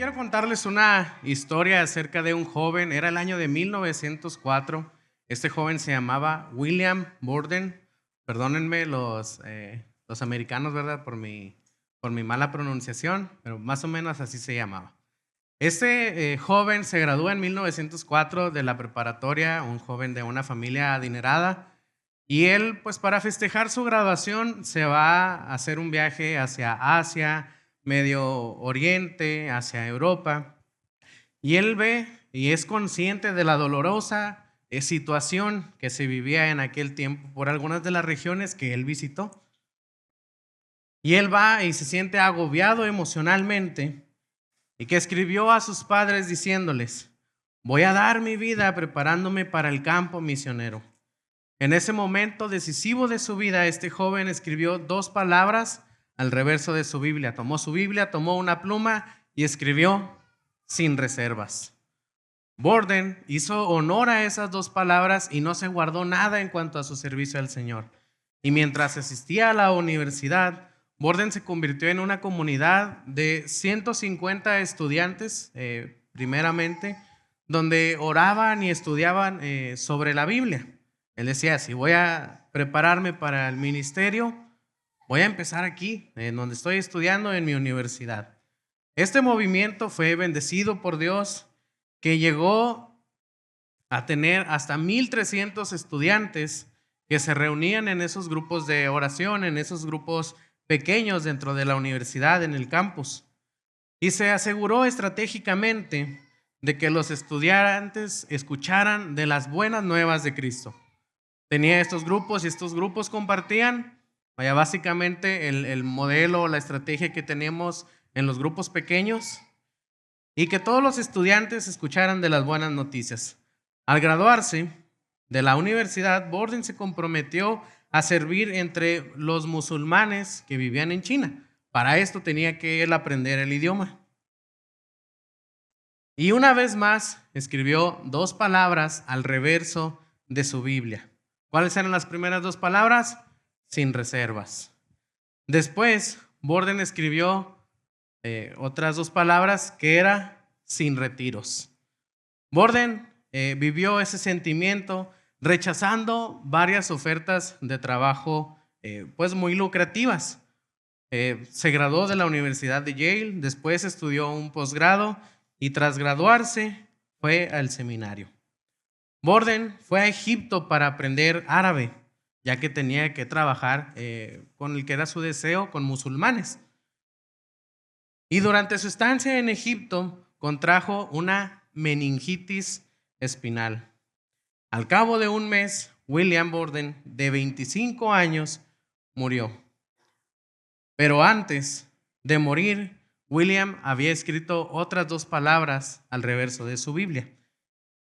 quiero contarles una historia acerca de un joven. Era el año de 1904. Este joven se llamaba William Borden. Perdónenme los americanos, ¿verdad? Por mi mala pronunciación, pero más o menos así se llamaba. Este joven se graduó en 1904 de la preparatoria, un joven de una familia adinerada. Y él, pues para festejar su graduación, se va a hacer un viaje hacia Asia, Medio Oriente, hacia Europa. Y él ve y es consciente de la dolorosa situación que se vivía en aquel tiempo por algunas de las regiones que él visitó. Y él va y se siente agobiado emocionalmente y que escribió a sus padres diciéndoles: voy a dar mi vida preparándome para el campo misionero. En ese momento decisivo de su vida, este joven escribió 2 palabras al reverso de su Biblia. Tomó su Biblia, tomó una pluma y escribió: sin reservas. Borden hizo honor a esas 2 palabras y no se guardó nada en cuanto a su servicio al Señor. Y mientras asistía a la universidad, Borden se convirtió en una comunidad de 150 estudiantes, primeramente, donde oraban y estudiaban sobre la Biblia. Él decía: si voy a prepararme para el ministerio, voy a empezar aquí, en donde estoy estudiando en mi universidad. Este movimiento fue bendecido por Dios, que llegó a tener hasta 1,300 estudiantes que se reunían en esos grupos de oración, en esos grupos pequeños dentro de la universidad, en el campus. Y se aseguró estratégicamente de que los estudiantes escucharan de las buenas nuevas de Cristo. Tenía estos grupos y estos grupos compartían, básicamente el modelo, la estrategia que tenemos en los grupos pequeños, y que todos los estudiantes escucharan de las buenas noticias. Al graduarse de la universidad, Borden se comprometió a servir entre los musulmanes que vivían en China. Para esto tenía que él aprender el idioma. Y una vez más escribió 2 palabras al reverso de su Biblia. ¿Cuáles eran las primeras 2 palabras? Sin reservas. Después, Borden escribió otras 2 palabras que era sin retiros. Borden vivió ese sentimiento rechazando varias ofertas de trabajo pues muy lucrativas. Se graduó de la Universidad de Yale, después estudió un posgrado y tras graduarse fue al seminario. Borden fue a Egipto para aprender árabe, ya que tenía que trabajar con el que era su deseo, con musulmanes. Y durante su estancia en Egipto contrajo una meningitis espinal. Al cabo de un mes, William Borden, de 25 años, murió. Pero antes de morir, William había escrito otras 2 palabras al reverso de su Biblia.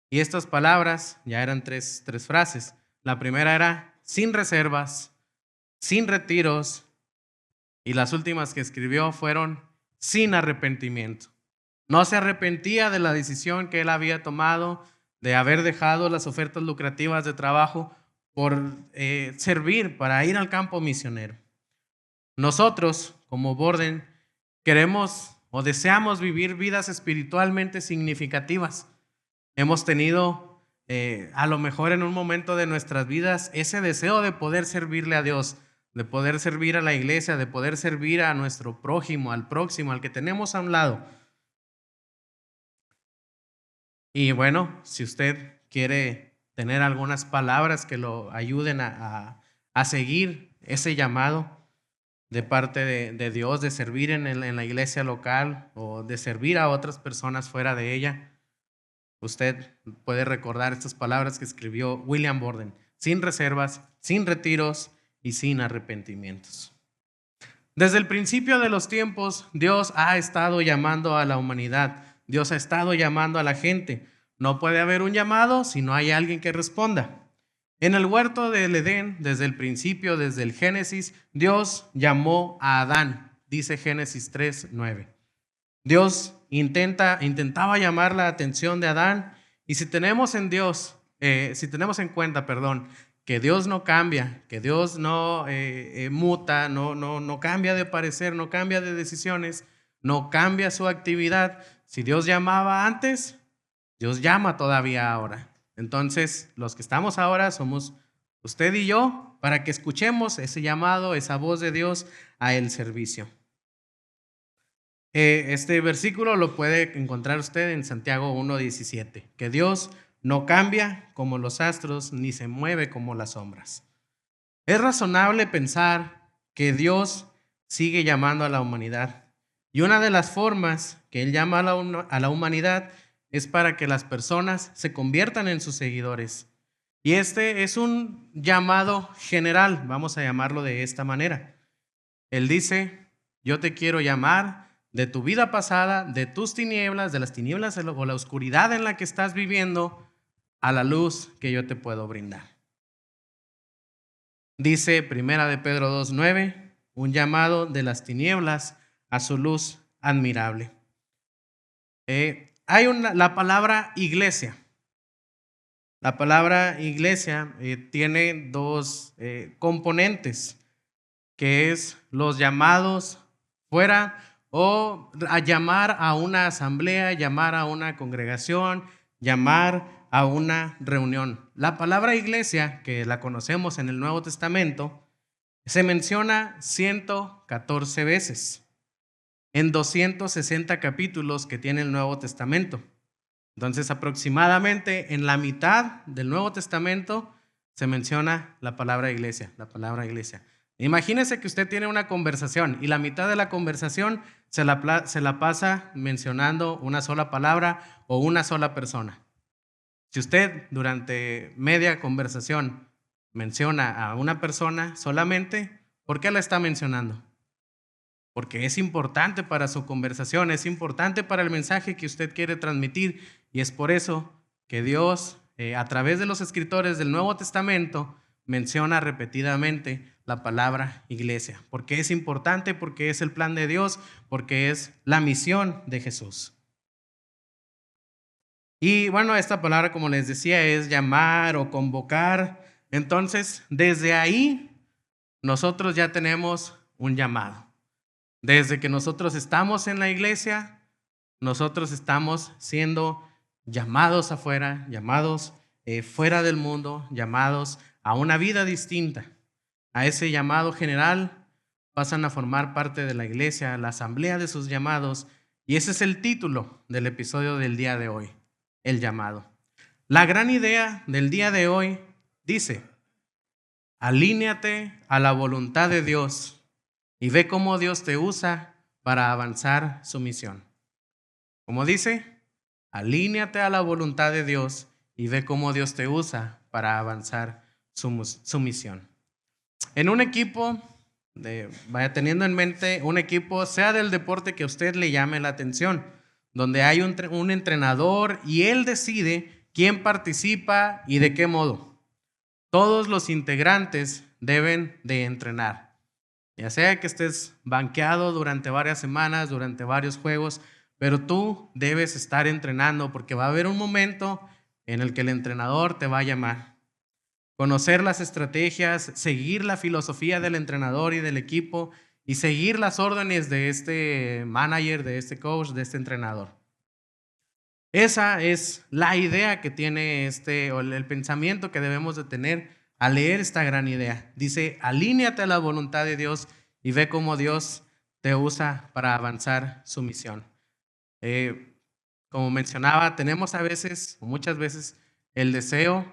Y estas palabras ya eran tres frases. La primera era sin reservas, sin retiros, y las últimas que escribió fueron sin arrepentimiento. No se arrepentía de la decisión que él había tomado de haber dejado las ofertas lucrativas de trabajo por servir para ir al campo misionero. Nosotros, como Borden, queremos o deseamos vivir vidas espiritualmente significativas. Hemos tenido a lo mejor en un momento de nuestras vidas ese deseo de poder servirle a Dios, de poder servir a la iglesia, de poder servir a nuestro prójimo, al próximo, al que tenemos a un lado. Y bueno, si usted quiere tener algunas palabras que lo ayuden a seguir ese llamado de parte de Dios, de servir en la iglesia local o de servir a otras personas fuera de ella, usted puede recordar estas palabras que escribió William Borden: sin reservas, sin retiros y sin arrepentimientos. Desde el principio de los tiempos, Dios ha estado llamando a la humanidad. Dios ha estado llamando a la gente. No puede haber un llamado si no hay alguien que responda. En el huerto del Edén, desde el principio, desde el Génesis, Dios llamó a Adán. Dice Génesis 3:9. Dios intentaba llamar la atención de Adán, y si tenemos en cuenta, que Dios no cambia, que Dios no muta, no cambia de parecer, no cambia de decisiones, no cambia su actividad. Si Dios llamaba antes, Dios llama todavía ahora. Entonces, los que estamos ahora somos usted y yo para que escuchemos ese llamado, esa voz de Dios a el servicio. Este versículo lo puede encontrar usted en Santiago 1:17, que Dios no cambia como los astros ni se mueve como las sombras. Es razonable pensar que Dios sigue llamando a la humanidad. Y una de las formas que Él llama a la humanidad es para que las personas se conviertan en sus seguidores. Y este es un llamado general, vamos a llamarlo de esta manera. Él dice, yo te quiero llamar de tu vida pasada, de tus tinieblas, de las tinieblas o la oscuridad en la que estás viviendo, a la luz que yo te puedo brindar. Dice Primera de Pedro 2:9, un llamado de las tinieblas a su luz admirable. Hay la palabra iglesia. La palabra iglesia tiene dos componentes, que es los llamados fuera o a llamar a una asamblea, llamar a una congregación, llamar a una reunión. La palabra iglesia, que la conocemos en el Nuevo Testamento, se menciona 114 veces en 260 capítulos que tiene el Nuevo Testamento. Entonces, aproximadamente en la mitad del Nuevo Testamento se menciona la palabra iglesia, la palabra iglesia. Imagínese que usted tiene una conversación y la mitad de la conversación se la pasa mencionando una sola palabra o una sola persona. Si usted durante media conversación menciona a una persona solamente, ¿por qué la está mencionando? Porque es importante para su conversación, es importante para el mensaje que usted quiere transmitir, y es por eso que Dios, a través de los escritores del Nuevo Testamento, menciona repetidamente la palabra iglesia, porque es importante, porque es el plan de Dios, porque es la misión de Jesús. Y bueno, esta palabra, como les decía, es llamar o convocar. Entonces, desde ahí, nosotros ya tenemos un llamado. Desde que nosotros estamos en la iglesia, nosotros estamos siendo llamados afuera, llamados fuera del mundo, llamados a una vida distinta. A ese llamado general pasan a formar parte de la iglesia, la asamblea de sus llamados, y ese es el título del episodio del día de hoy, el llamado. La gran idea del día de hoy dice, alíneate a la voluntad de Dios y ve cómo Dios te usa para avanzar su misión. Como dice, alíneate a la voluntad de Dios y ve cómo Dios te usa para avanzar su misión. En un equipo, vaya teniendo en mente un equipo, sea del deporte que a usted le llame la atención, donde hay un entrenador y él decide quién participa y de qué modo. Todos los integrantes deben de entrenar. Ya sea que estés banqueado durante varias semanas, durante varios juegos, pero tú debes estar entrenando porque va a haber un momento en el que el entrenador te va a llamar. Conocer las estrategias, seguir la filosofía del entrenador y del equipo y seguir las órdenes de este manager, de este coach, de este entrenador. Esa es la idea que tiene o el pensamiento que debemos de tener al leer esta gran idea. Dice, alíneate a la voluntad de Dios y ve cómo Dios te usa para avanzar su misión. Como mencionaba, tenemos a veces, o muchas veces, el deseo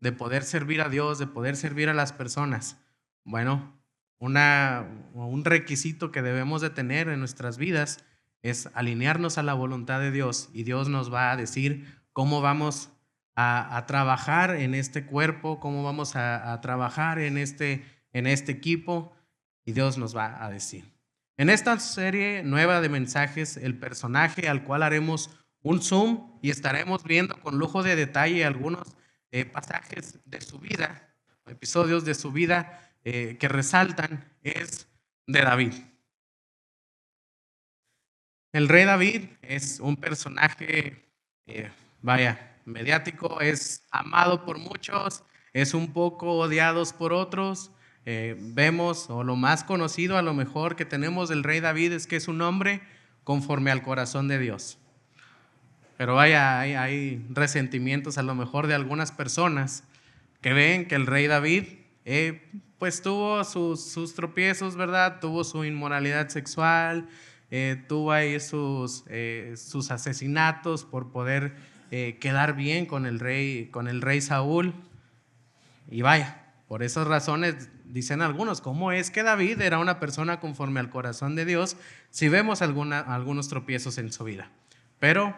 de poder servir a Dios, de poder servir a las personas. Bueno, un requisito que debemos de tener en nuestras vidas es alinearnos a la voluntad de Dios, y Dios nos va a decir cómo vamos a trabajar en este cuerpo, cómo vamos a trabajar en este equipo, y Dios nos va a decir. En esta serie nueva de mensajes, el personaje al cual haremos un zoom y estaremos viendo con lujo de detalle algunos pasajes de su vida, episodios de su vida que resaltan, es de David. El rey David es un personaje, mediático, es amado por muchos, es un poco odiado por otros. Vemos, o lo más conocido a lo mejor que tenemos del rey David es que es un hombre conforme al corazón de Dios. Pero vaya, hay resentimientos a lo mejor de algunas personas que ven que el rey David pues tuvo sus tropiezos, ¿verdad? Tuvo su inmoralidad sexual, tuvo ahí sus asesinatos por poder quedar bien con el rey Saúl. Y vaya, por esas razones dicen algunos, ¿cómo es que David era una persona conforme al corazón de Dios si vemos algunos tropiezos en su vida? Pero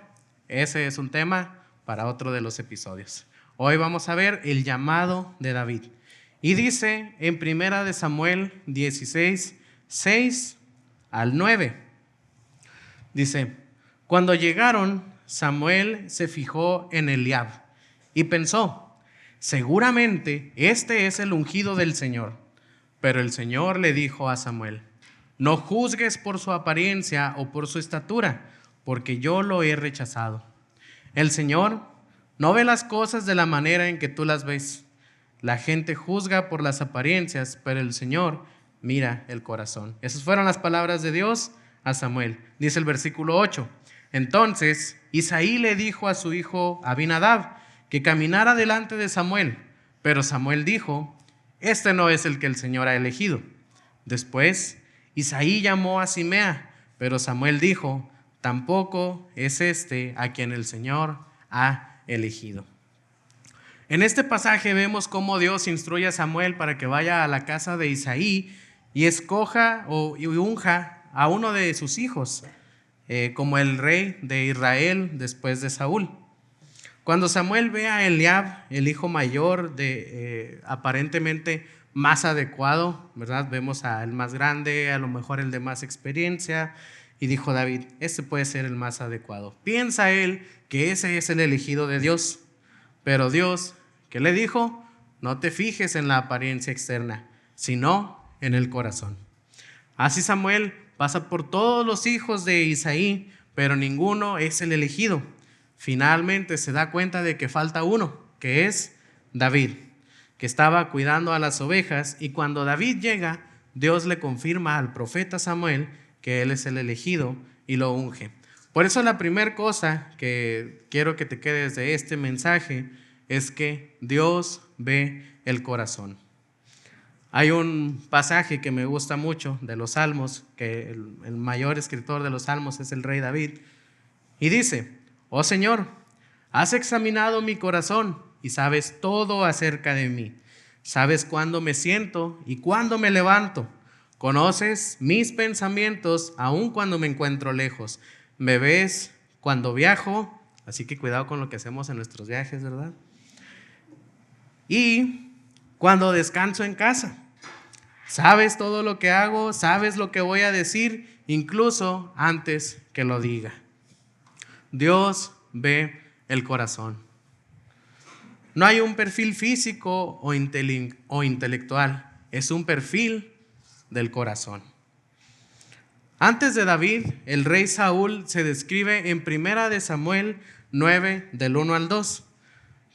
ese es un tema para otro de los episodios. Hoy vamos a ver el llamado de David. Y dice en 1 Samuel 16, 6 al 9. Dice, cuando llegaron, Samuel se fijó en Eliab y pensó, seguramente este es el ungido del Señor. Pero el Señor le dijo a Samuel, no juzgues por su apariencia o por su estatura, porque yo lo he rechazado. El Señor no ve las cosas de la manera en que tú las ves. La gente juzga por las apariencias, pero el Señor mira el corazón. Esas fueron las palabras de Dios a Samuel. Dice el versículo 8. Entonces Isaí le dijo a su hijo Abinadab que caminara delante de Samuel, pero Samuel dijo, este no es el que el Señor ha elegido. Después Isaí llamó a Simea, pero Samuel dijo, tampoco es este a quien el Señor ha elegido. En este pasaje vemos cómo Dios instruye a Samuel para que vaya a la casa de Isaí y escoja y unja a uno de sus hijos como el rey de Israel después de Saúl. Cuando Samuel ve a Eliab, el hijo mayor aparentemente más adecuado, ¿verdad? Vemos al más grande, a lo mejor el de más experiencia, y dijo David, este puede ser el más adecuado. Piensa él que ese es el elegido de Dios, pero Dios, ¿qué le dijo? No te fijes en la apariencia externa, sino en el corazón. Así Samuel pasa por todos los hijos de Isaí, pero ninguno es el elegido. Finalmente se da cuenta de que falta uno, que es David, que estaba cuidando a las ovejas, y cuando David llega, Dios le confirma al profeta Samuel que él es el elegido y lo unge. Por eso la primera cosa que quiero que te quedes de este mensaje es que Dios ve el corazón. Hay un pasaje que me gusta mucho de los Salmos, que el mayor escritor de los Salmos es el rey David, y dice, oh Señor, has examinado mi corazón y sabes todo acerca de mí. Sabes cuándo me siento y cuándo me levanto. Conoces mis pensamientos aun cuando me encuentro lejos. Me ves cuando viajo, así que cuidado con lo que hacemos en nuestros viajes, ¿verdad? Y cuando descanso en casa. Sabes todo lo que hago, sabes lo que voy a decir, incluso antes que lo diga. Dios ve el corazón. No hay un perfil físico o intelectual, es un perfil del corazón. Antes de David, el rey Saúl se describe en 1 Samuel 9, del 1 al 2,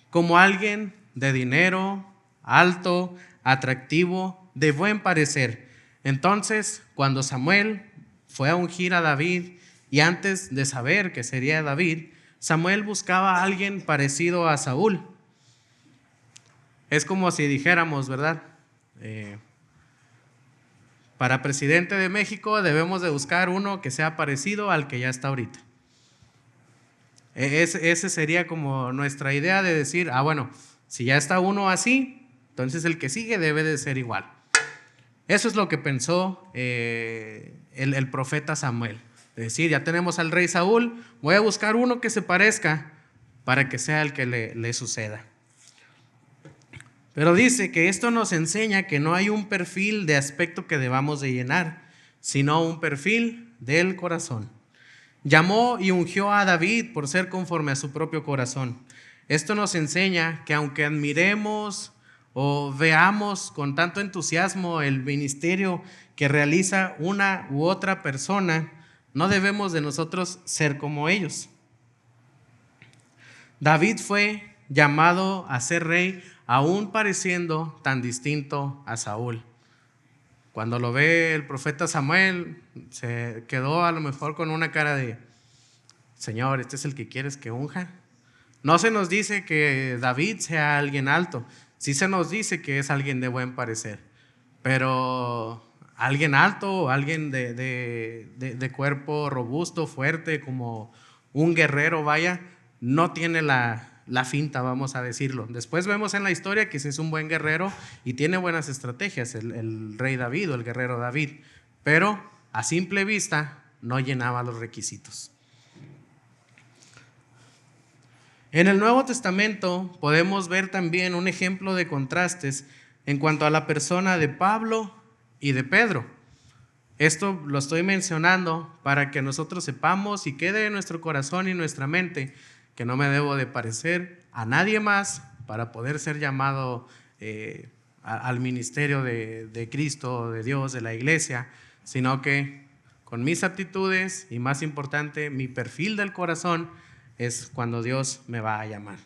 como alguien de dinero, alto, atractivo, de buen parecer. Entonces, cuando Samuel fue a ungir a David, y antes de saber que sería David, Samuel buscaba a alguien parecido a Saúl. Es como si dijéramos, ¿verdad? Para presidente de México debemos de buscar uno que sea parecido al que ya está ahorita. Ese sería como nuestra idea de decir, bueno, si ya está uno así, entonces el que sigue debe de ser igual. Eso es lo que pensó el profeta Samuel. Es decir, ya tenemos al rey Saúl, voy a buscar uno que se parezca para que sea el que le suceda. Pero dice que esto nos enseña que no hay un perfil de aspecto que debamos de llenar, sino un perfil del corazón. Llamó y ungió a David por ser conforme a su propio corazón. Esto nos enseña que aunque admiremos o veamos con tanto entusiasmo el ministerio que realiza una u otra persona, no debemos de nosotros ser como ellos. David fue llamado a ser rey aún pareciendo tan distinto a Saúl. Cuando lo ve el profeta Samuel, se quedó a lo mejor con una cara de: Señor, ¿este es el que quieres que unja? No se nos dice que David sea alguien alto, sí se nos dice que es alguien de buen parecer, pero alguien alto o alguien de cuerpo robusto, fuerte, como un guerrero, vaya, no tiene la finta, vamos a decirlo. Después vemos en la historia que sí es un buen guerrero y tiene buenas estrategias, el rey David o el guerrero David, pero a simple vista no llenaba los requisitos. En el Nuevo Testamento podemos ver también un ejemplo de contrastes en cuanto a la persona de Pablo y de Pedro. Esto lo estoy mencionando para que nosotros sepamos y quede en nuestro corazón y nuestra mente que no me debo de parecer a nadie más para poder ser llamado al ministerio de Cristo, de Dios, de la iglesia, sino que con mis aptitudes y, más importante, mi perfil del corazón es cuando Dios me va a llamar.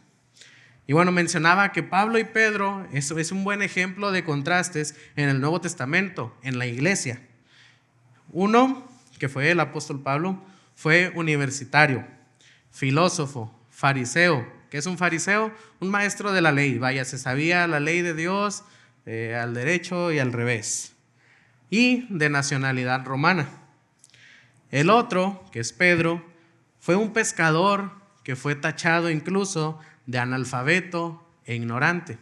Y bueno, mencionaba que Pablo y Pedro es un buen ejemplo de contrastes en el Nuevo Testamento, en la iglesia. Uno, que fue el apóstol Pablo, fue universitario, filósofo, fariseo. ¿Qué es un fariseo? Un maestro de la ley, vaya, se sabía la ley de Dios al derecho y al revés. Y de nacionalidad romana. El otro, que es Pedro, fue un pescador que fue tachado incluso de analfabeto e ignorante.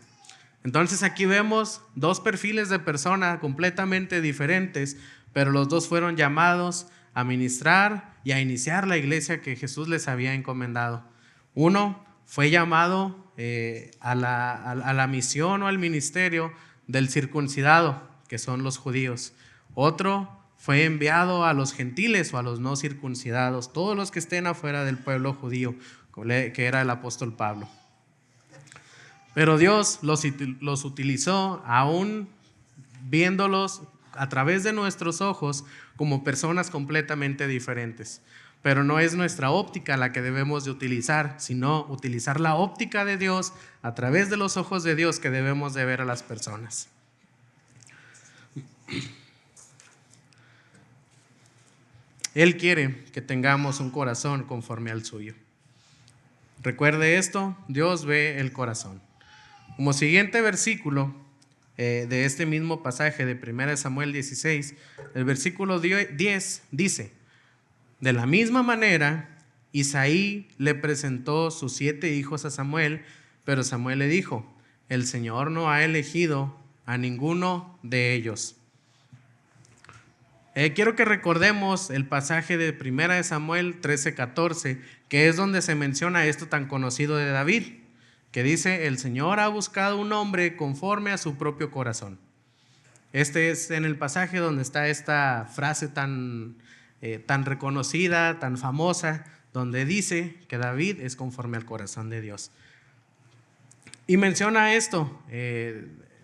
Entonces aquí vemos dos perfiles de persona completamente diferentes, pero los dos fueron llamados a ministrar y a iniciar la iglesia que Jesús les había encomendado. Uno fue llamado a la misión o al ministerio del circuncidado, que son los judíos. Otro fue enviado a los gentiles o a los no circuncidados, todos los que estén afuera del pueblo judío, que era el apóstol Pablo. Pero Dios los utilizó, aún viéndolos a través de nuestros ojos, como personas completamente diferentes. Pero no es nuestra óptica la que debemos de utilizar, sino utilizar la óptica de Dios a través de los ojos de Dios que debemos de ver a las personas. Él quiere que tengamos un corazón conforme al suyo. Recuerde esto, Dios ve el corazón. Como siguiente versículo de este mismo pasaje de 1 Samuel 16, el versículo 10 dice: de la misma manera, Isaí le presentó sus 7 hijos a Samuel, pero Samuel le dijo: el Señor no ha elegido a ninguno de ellos. Quiero que recordemos el pasaje de 1 Samuel 13:14, que es donde se menciona esto tan conocido de David, que dice: el Señor ha buscado un hombre conforme a su propio corazón. Este es en el pasaje donde está esta frase tan reconocida, tan famosa, donde dice que David es conforme al corazón de Dios. Y menciona esto,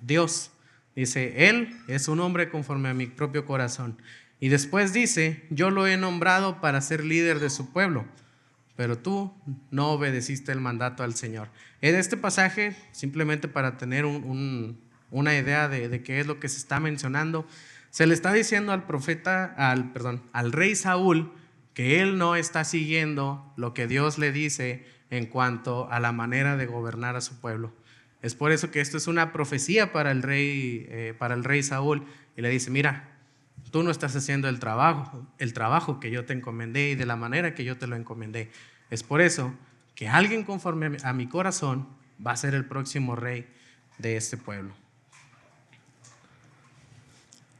Dios dice: Él es un hombre conforme a mi propio corazón. Y después dice: yo lo he nombrado para ser líder de su pueblo, pero tú no obedeciste el mandato al Señor. En este pasaje, simplemente para tener una idea de qué es lo que se está mencionando, se le está diciendo al rey Saúl que él no está siguiendo lo que Dios le dice en cuanto a la manera de gobernar a su pueblo. Es por eso que esto es una profecía para el rey Saúl, y le dice: mira, tú no estás haciendo el trabajo que yo te encomendé y de la manera que yo te lo encomendé. Es por eso que alguien conforme a mi corazón va a ser el próximo rey de este pueblo.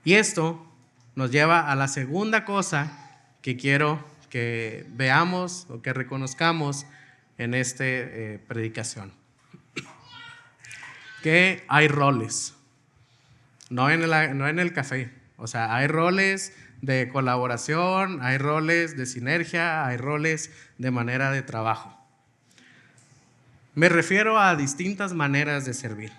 Y esto nos lleva a la segunda cosa que quiero que veamos o que reconozcamos en esta predicación. Que hay roles, no en el café. O sea, hay roles de colaboración, hay roles de sinergia, hay roles de manera de trabajo. Me refiero a distintas maneras de servir.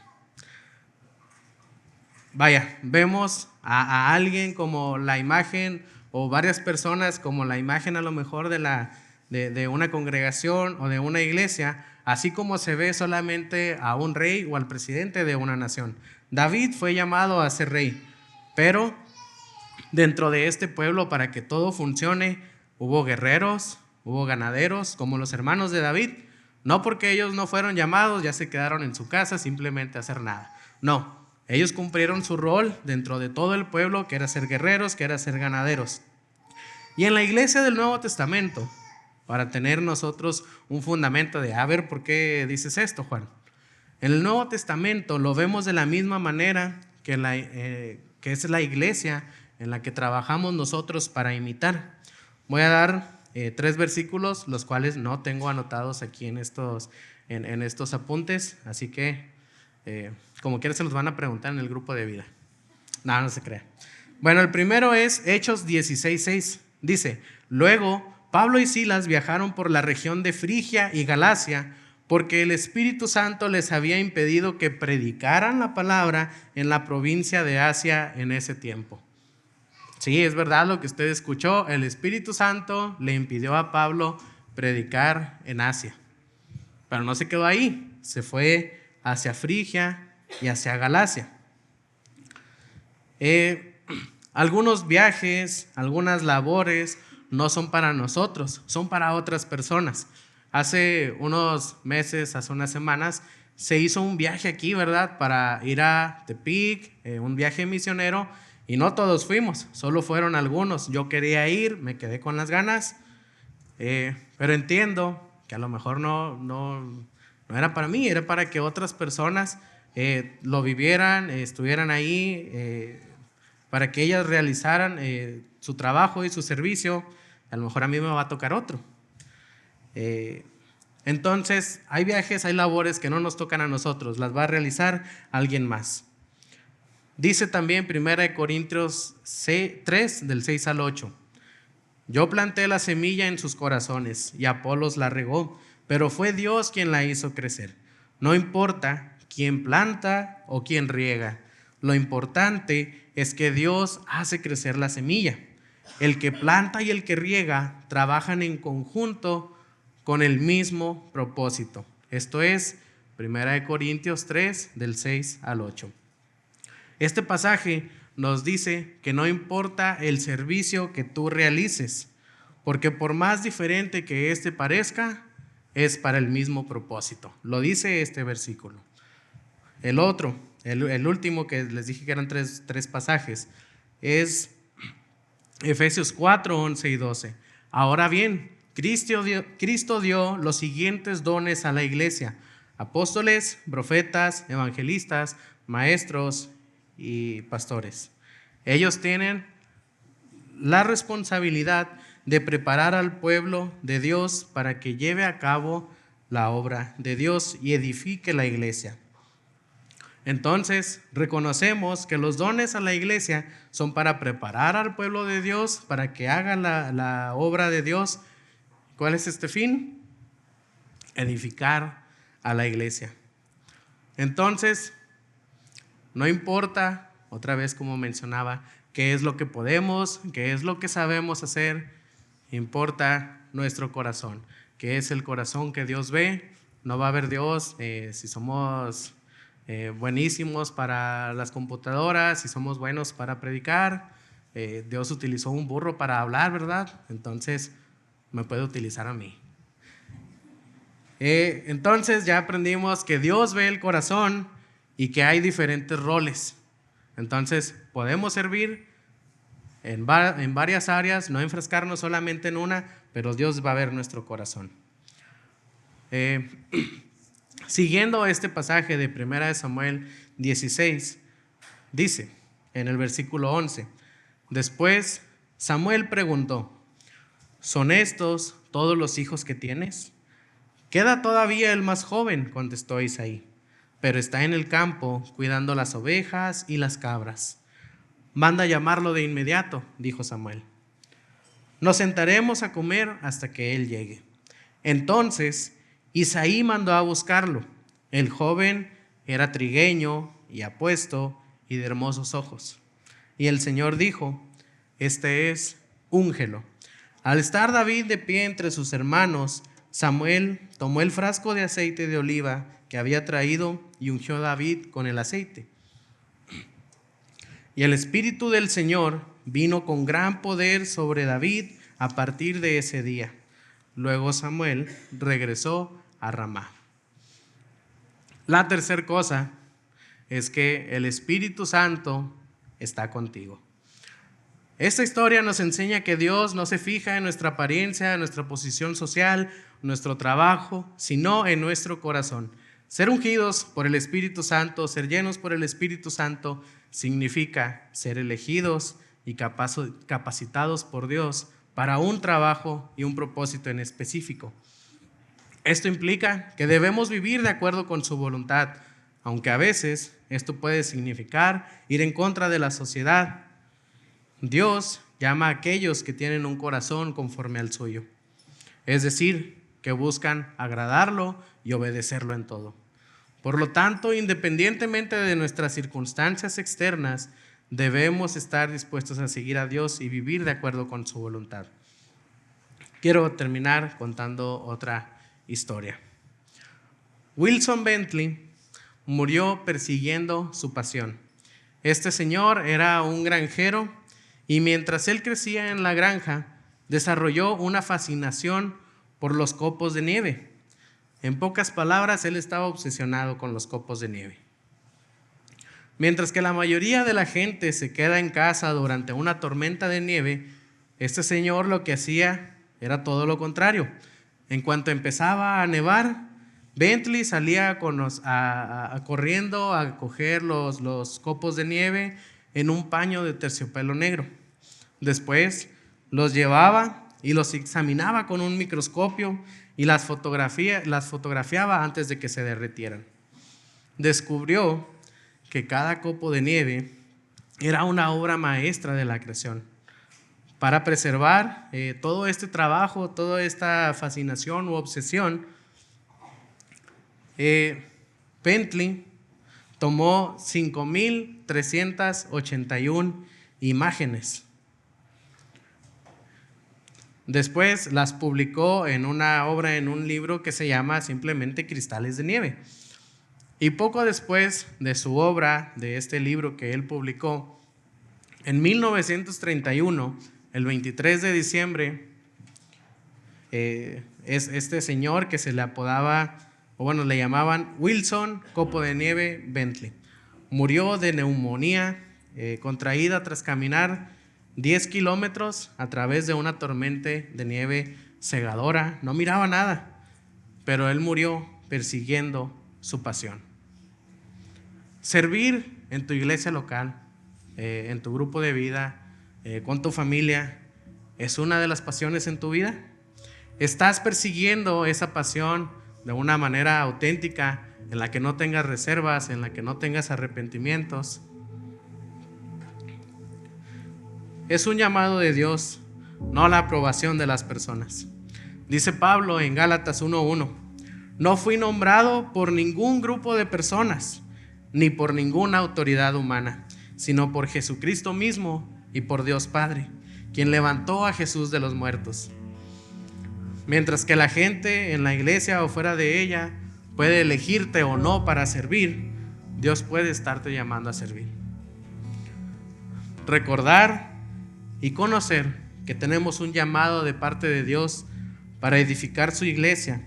Vaya, vemos a alguien como la imagen, o varias personas como la imagen a lo mejor de una congregación o de una iglesia, así como se ve solamente a un rey o al presidente de una nación. David fue llamado a ser rey, pero Dentro de este pueblo, para que todo funcione, hubo guerreros, hubo ganaderos, como los hermanos de David. No porque ellos no fueron llamados, ya se quedaron en su casa simplemente a hacer nada. No, ellos cumplieron su rol dentro de todo el pueblo, que era ser guerreros, que era ser ganaderos. Y en la iglesia del Nuevo Testamento, para tener nosotros un fundamento de, a ver, ¿por qué dices esto, Juan? En el Nuevo Testamento lo vemos de la misma manera que es la iglesia en la que trabajamos nosotros para imitar. Voy a dar 3 versículos, los cuales no tengo anotados aquí en estos apuntes, así que como quiera se los van a preguntar en el grupo de vida. No se crea. Bueno, el primero es Hechos 16:6. Dice: luego Pablo y Silas viajaron por la región de Frigia y Galacia, porque el Espíritu Santo les había impedido que predicaran la palabra en la provincia de Asia en ese tiempo. Sí, es verdad lo que usted escuchó. El Espíritu Santo le impidió a Pablo predicar en Asia. Pero no se quedó ahí. Se fue hacia Frigia y hacia Galacia. Algunos viajes, algunas labores no son para nosotros, son para otras personas. Hace unos meses, hace unas semanas, se hizo un viaje aquí, ¿verdad? Para ir a Tepic, un viaje misionero, y no todos fuimos, solo fueron algunos. Yo quería ir, me quedé con las ganas, pero entiendo que a lo mejor no era para mí, era para que otras personas lo vivieran, estuvieran ahí, para que ellas realizaran su trabajo y su servicio. A lo mejor a mí me va a tocar otro. Entonces hay viajes, hay labores que no nos tocan a nosotros, las va a realizar alguien más. Dice también 1 Corintios 3 del 6 al 8: yo planté la semilla en sus corazones y Apolos la regó, pero fue Dios quien la hizo crecer. No importa quién planta o quién riega, lo importante es que Dios hace crecer la semilla. El que planta y el que riega trabajan en conjunto con el mismo propósito. Esto es 1 Corintios 3 del 6 al 8. Este pasaje nos dice que no importa el servicio que tú realices, porque por más diferente que este parezca, es para el mismo propósito. Lo dice este versículo. El otro, el último que les dije que eran tres pasajes, es Efesios 4, 11 y 12. Ahora bien, Cristo dio los siguientes dones a la iglesia: apóstoles, profetas, evangelistas, maestros y pastores. Ellos tienen la responsabilidad de preparar al pueblo de Dios para que lleve a cabo la obra de Dios y edifique la iglesia. Entonces, reconocemos que los dones a la iglesia son para preparar al pueblo de Dios, para que haga la obra de Dios. ¿Cuál es este fin? Edificar a la iglesia. Entonces, no importa, otra vez como mencionaba, qué es lo que podemos, qué es lo que sabemos hacer, importa nuestro corazón, que es el corazón que Dios ve. No va a ver Dios si somos buenísimos para las computadoras, si somos buenos para predicar. Dios utilizó un burro para hablar, ¿verdad? Entonces me puede utilizar a mí. Entonces ya aprendimos que Dios ve el corazón y que hay diferentes roles. Entonces podemos servir en varias áreas, no enfrascarnos solamente en una, pero Dios va a ver nuestro corazón. Siguiendo este pasaje de 1 Samuel 16, dice en el versículo 11: después Samuel preguntó: ¿son estos todos los hijos que tienes? Queda todavía el más joven, contestó Isaí, pero está en el campo cuidando las ovejas y las cabras. Manda llamarlo de inmediato, dijo Samuel. Nos sentaremos a comer hasta que él llegue. Entonces Isaí mandó a buscarlo. El joven era trigueño y apuesto y de hermosos ojos. Y el Señor dijo: este es, úngelo. Al estar David de pie entre sus hermanos, Samuel tomó el frasco de aceite de oliva que había traído y ungió a David con el aceite. Y el Espíritu del Señor vino con gran poder sobre David a partir de ese día. Luego Samuel regresó a Ramá. La tercera cosa es que el Espíritu Santo está contigo. Esta historia nos enseña que Dios no se fija en nuestra apariencia, en nuestra posición social, nuestro trabajo, sino en nuestro corazón. Ser ungidos por el Espíritu Santo, ser llenos por el Espíritu Santo, significa ser elegidos y capacitados por Dios para un trabajo y un propósito en específico. Esto implica que debemos vivir de acuerdo con su voluntad, aunque a veces esto puede significar ir en contra de la sociedad. Dios llama a aquellos que tienen un corazón conforme al suyo, es decir, que buscan agradarlo y obedecerlo en todo. Por lo tanto, independientemente de nuestras circunstancias externas, debemos estar dispuestos a seguir a Dios y vivir de acuerdo con su voluntad. Quiero terminar contando otra historia. Wilson Bentley murió persiguiendo su pasión. Este señor era un granjero y mientras él crecía en la granja, desarrolló una fascinación por los copos de nieve. En pocas palabras, él estaba obsesionado con los copos de nieve. Mientras que la mayoría de la gente se queda en casa durante una tormenta de nieve, este señor lo que hacía era todo lo contrario. En cuanto empezaba a nevar, Bentley salía corriendo a coger los copos de nieve en un paño de terciopelo negro. Después los llevaba y los examinaba con un microscopio y las fotografiaba antes de que se derritieran. Descubrió que cada copo de nieve era una obra maestra de la creación. Para preservar todo este trabajo, toda esta fascinación u obsesión, Bentley tomó 5,381 imágenes. Después las publicó en una obra, en un libro que se llama simplemente Cristales de Nieve. Y poco después de su obra, de este libro que él publicó, en 1931, el 23 de diciembre, es este señor que se le apodaba, o bueno, le llamaban Wilson Copo de Nieve Bentley. Murió de neumonía contraída tras caminar 10 kilómetros a través de una tormenta de nieve cegadora. No miraba nada, pero él murió persiguiendo su pasión. Servir en tu iglesia local, en tu grupo de vida, con tu familia, ¿es una de las pasiones en tu vida? ¿Estás persiguiendo esa pasión de una manera auténtica, en la que no tengas reservas, en la que no tengas arrepentimientos? Es un llamado de Dios, no la aprobación de las personas. Dice Pablo en Gálatas 1:1, no fui nombrado por ningún grupo de personas, ni por ninguna autoridad humana, sino por Jesucristo mismo y por Dios Padre, quien levantó a Jesús de los muertos. Mientras que la gente en la iglesia o fuera de ella puede elegirte o no para servir, Dios puede estarte llamando a servir. Recordar y conocer que tenemos un llamado de parte de Dios para edificar su iglesia,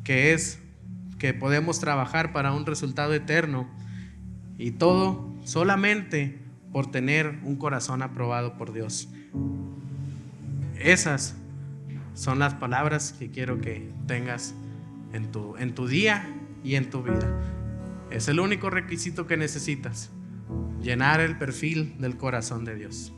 que es que podemos trabajar para un resultado eterno, y todo solamente por tener un corazón aprobado por Dios. Esas son las palabras que quiero que tengas en tu día y en tu vida. Es el único requisito que necesitas: llenar el perfil del corazón de Dios.